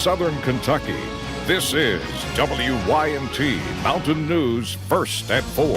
Southern Kentucky. This is WYMT Mountain News First at 4.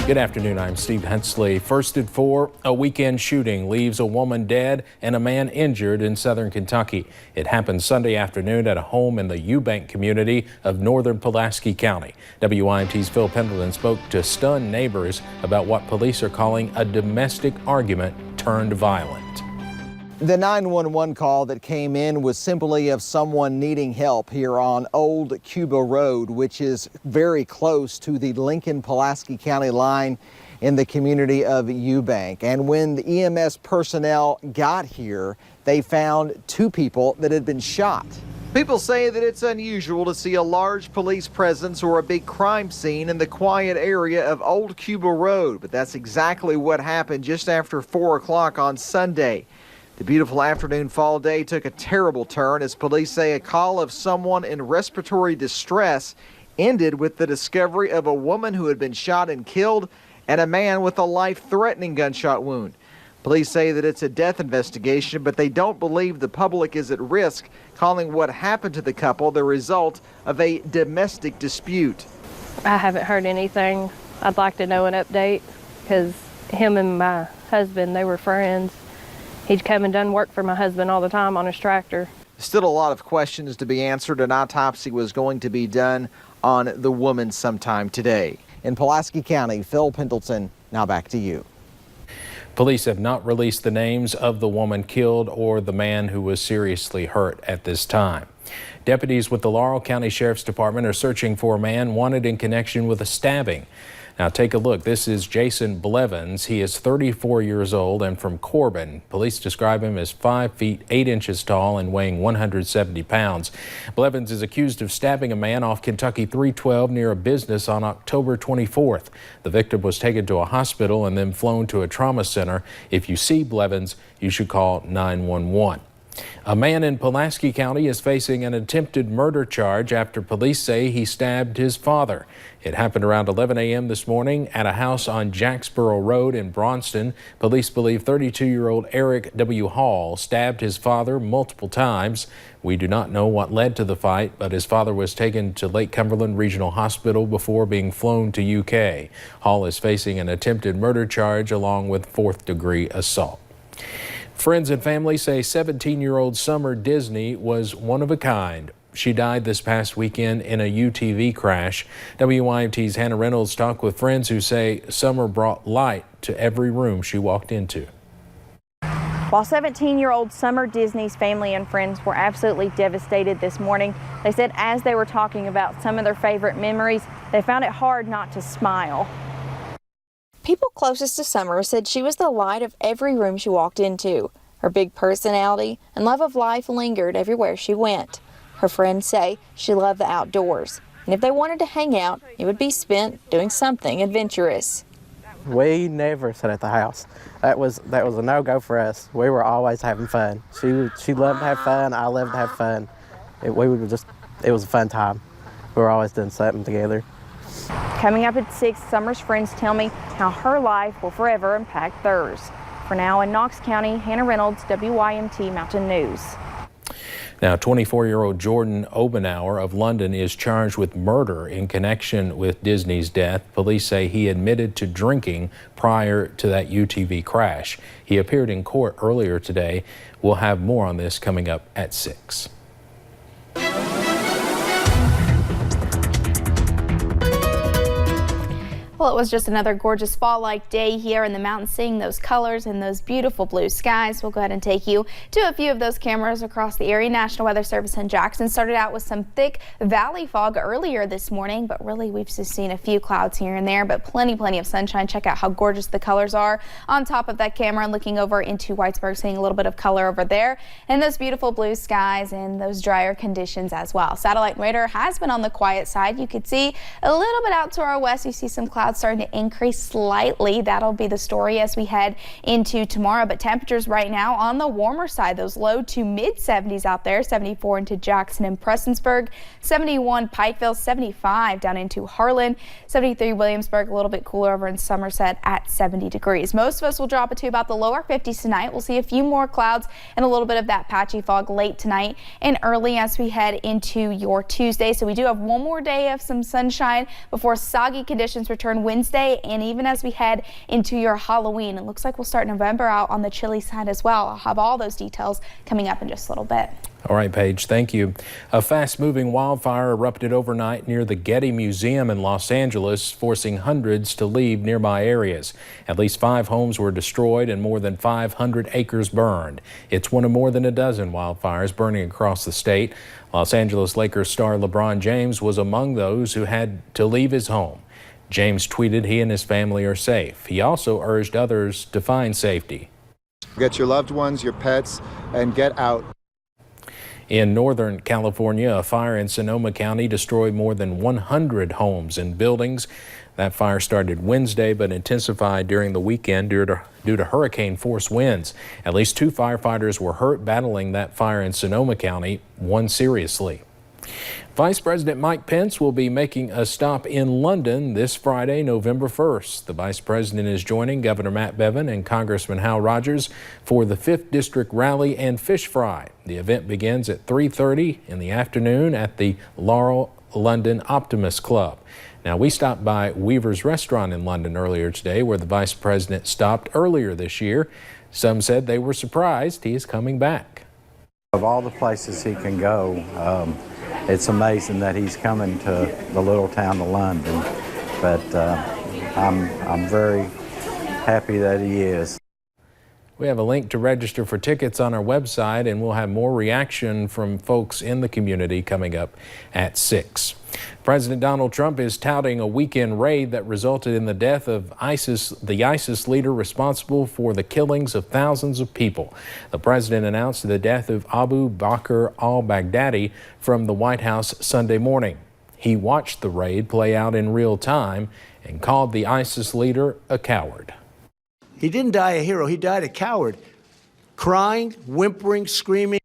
Good afternoon, I'm Steve Hensley. First at 4, a weekend shooting leaves a woman dead and a man injured in Southern Kentucky. It happened Sunday afternoon at a home in the Eubank community of northern Pulaski County. WYMT's Phil Pendleton spoke to stunned neighbors about what police are calling a domestic argument turned violent. The 911 call that came in was simply of someone needing help here on Old Cuba Road, which is very close to the Lincoln-Pulaski County line in the community of Eubank. And when the EMS personnel got here, they found two people that had been shot. People say that it's unusual to see a large police presence or a big crime scene in the quiet area of Old Cuba Road, but that's exactly what happened just after 4 o'clock on Sunday. The beautiful afternoon fall day took a terrible turn as police say a call of someone in respiratory distress ended with the discovery of a woman who had been shot and killed and a man with a life-threatening gunshot wound. Police say that it's a death investigation, but they don't believe the public is at risk, calling what happened to the couple the result of a domestic dispute. I haven't heard anything. I'd like to know an update because him and my husband, they were friends. He'd come and done work for my husband all the time on his tractor. Still a lot of questions to be answered. An autopsy was going to be done on the woman sometime today. In Pulaski County, Phil Pendleton, now back to you. Police have not released the names of the woman killed or the man who was seriously hurt at this time. Deputies with the Laurel County Sheriff's Department are searching for a man wanted in connection with a stabbing. Now take a look. This is Jason Blevins. He is 34 years old and from Corbin. Police describe him as 5 feet 8 inches tall and weighing 170 pounds. Blevins is accused of stabbing a man off Kentucky 312 near a business on October 24th. The victim was taken to a hospital and then flown to a trauma center. If you see Blevins, you should call 911. A man in Pulaski County is facing an attempted murder charge after police say he stabbed his father. It happened around 11 a.m. this morning at a house on Jacksboro Road in Braunston. Police believe 32-year-old Eric W. Hall stabbed his father multiple times. We do not know what led to the fight, but his father was taken to Lake Cumberland Regional Hospital before being flown to UK. Hall is facing an attempted murder charge along with fourth-degree assault. Friends and family say 17-year-old Summer Disney was one of a kind. She died this past weekend in a UTV crash. WYMT's Hannah Reynolds talked with friends who say Summer brought light to every room she walked into. While 17-year-old Summer Disney's family and friends were absolutely devastated this morning, they said as they were talking about some of their favorite memories, they found it hard not to smile. People closest to Summer said she was the light of every room she walked into. Her big personality and love of life lingered everywhere she went. Her friends say she loved the outdoors, and if they wanted to hang out, it would be spent doing something adventurous. We never sat at the house. That was a no-go for us. We were always having fun. She loved to have fun. I loved to have fun. It was a fun time. We were always doing something together. Coming up at 6, Summer's friends tell me how her life will forever impact theirs. For now, in Knox County, Hannah Reynolds, WYMT Mountain News. Now, 24-year-old Jordan Obenauer of London is charged with murder in connection with Disney's death. Police say he admitted to drinking prior to that UTV crash. He appeared in court earlier today. We'll have more on this coming up at 6. Well, it was just another gorgeous fall-like day here in the mountains, seeing those colors and those beautiful blue skies. We'll go ahead and take you to a few of those cameras across the area. National Weather Service in Jackson started out with some thick valley fog earlier this morning, but really we've just seen a few clouds here and there, but plenty of sunshine. Check out how gorgeous the colors are on top of that camera, and looking over into Whitesburg, seeing a little bit of color over there, and those beautiful blue skies and those drier conditions as well. Satellite radar has been on the quiet side. You could see a little bit out to our west. You see some clouds clouds starting to increase slightly. That'll be the story as we head into tomorrow. But temperatures right now on the warmer side, those low to mid 70s out there, 74 into Jackson and Prestonsburg, 71 Pikeville, 75 down into Harlan, 73 Williamsburg, a little bit cooler over in Somerset at 70 degrees. Most of us will drop it to about the lower 50s tonight. We'll see a few more clouds and a little bit of that patchy fog late tonight and early as we head into your Tuesday. So we do have one more day of some sunshine before soggy conditions return Wednesday, and even as we head into your Halloween. It looks like we'll start November out on the chilly side as well. I'll have all those details coming up in just a little bit. All right, Paige, thank you. A fast-moving wildfire erupted overnight near the Getty Museum in Los Angeles, forcing hundreds to leave nearby areas. At least 5 homes were destroyed and more than 500 acres burned. It's one of more than a dozen wildfires burning across the state. Los Angeles Lakers star LeBron James was among those who had to leave his home. James tweeted he and his family are safe. He also urged others to find safety. Get your loved ones, your pets, and get out. In Northern California, a fire in Sonoma County destroyed more than 100 homes and buildings. That fire started Wednesday but intensified during the weekend due to hurricane-force winds. At least 2 firefighters were hurt battling that fire in Sonoma County, one seriously. Vice President Mike Pence will be making a stop in London this Friday, November 1st. The Vice President is joining Governor Matt Bevin and Congressman Hal Rogers for the 5th District Rally and Fish Fry. The event begins at 3:30 in the afternoon at the Laurel London Optimist Club. Now, we stopped by Weaver's Restaurant in London earlier today, where the Vice President stopped earlier this year. Some said they were surprised he is coming back. Of all the places he can go, it's amazing that he's coming to the little town of London, but I'm very happy that he is. We have a link to register for tickets on our website, and we'll have more reaction from folks in the community coming up at 6. President Donald Trump is touting a weekend raid that resulted in the death of the ISIS leader responsible for the killings of thousands of people. The president announced the death of Abu Bakr al-Baghdadi from the White House Sunday morning. He watched the raid play out in real time and called the ISIS leader a coward. He didn't die a hero, he died a coward, crying, whimpering, screaming.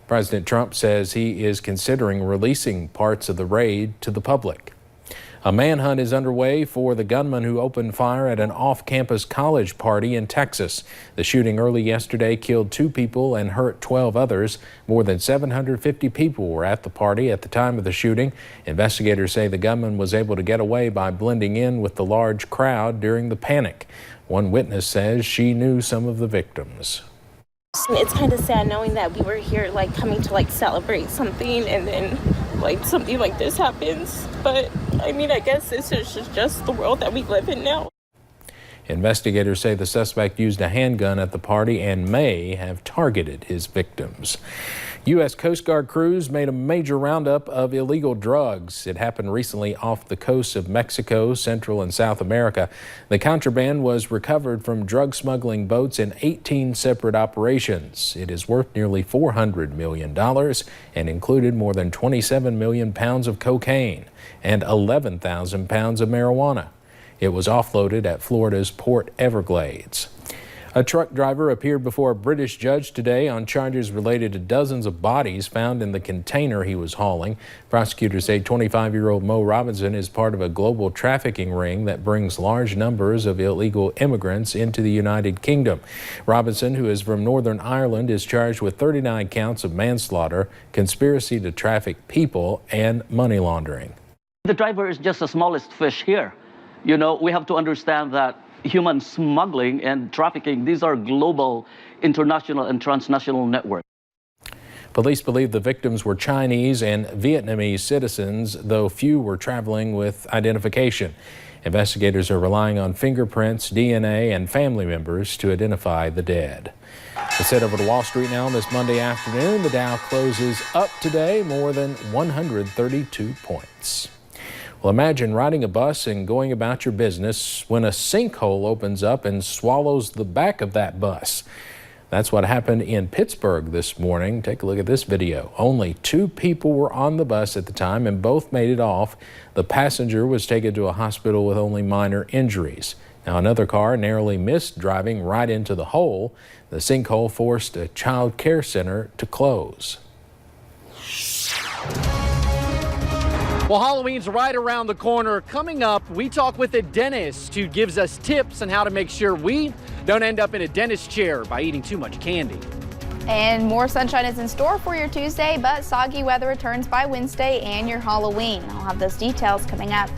President Trump says he is considering releasing parts of the raid to the public. A manhunt is underway for the gunman who opened fire at an off-campus college party in Texas. The shooting early yesterday killed 2 people and hurt 12 others. More than 750 people were at the party at the time of the shooting. Investigators say the gunman was able to get away by blending in with the large crowd during the panic. One witness says she knew some of the victims. It's kind of sad knowing that we were here coming to celebrate something and then something like this happens. But I mean, I guess this is just the world that we live in now. Investigators say the suspect used a handgun at the party and may have targeted his victims. U.S. Coast Guard crews made a major roundup of illegal drugs. It happened recently off the coast of Mexico, Central and South America. The contraband was recovered from drug smuggling boats in 18 separate operations. It is worth nearly $400 million and included more than 27 million pounds of cocaine and 11,000 pounds of marijuana. It was offloaded at Florida's Port Everglades. A truck driver appeared before a British judge today on charges related to dozens of bodies found in the container he was hauling. Prosecutors say 25-year-old Mo Robinson is part of a global trafficking ring that brings large numbers of illegal immigrants into the United Kingdom. Robinson, who is from Northern Ireland, is charged with 39 counts of manslaughter, conspiracy to traffic people, and money laundering. The driver is just the smallest fish here. You know, we have to understand that human smuggling and trafficking, these are global, international, and transnational networks. Police believe the victims were Chinese and Vietnamese citizens, though few were traveling with identification. Investigators are relying on fingerprints, DNA, and family members to identify the dead. Let's head over to Wall Street now this Monday afternoon. The Dow closes up today more than 132 points. Well, imagine riding a bus and going about your business when a sinkhole opens up and swallows the back of that bus. That's what happened in Pittsburgh this morning. Take a look at this video. Only 2 people were on the bus at the time and both made it off. The passenger was taken to a hospital with only minor injuries. Now another car narrowly missed driving right into the hole. The sinkhole forced a child care center to close. Well, Halloween's right around the corner. Coming up, we talk with a dentist who gives us tips on how to make sure we don't end up in a dentist chair by eating too much candy. And more sunshine is in store for your Tuesday, but soggy weather returns by Wednesday and your Halloween. I'll have those details coming up.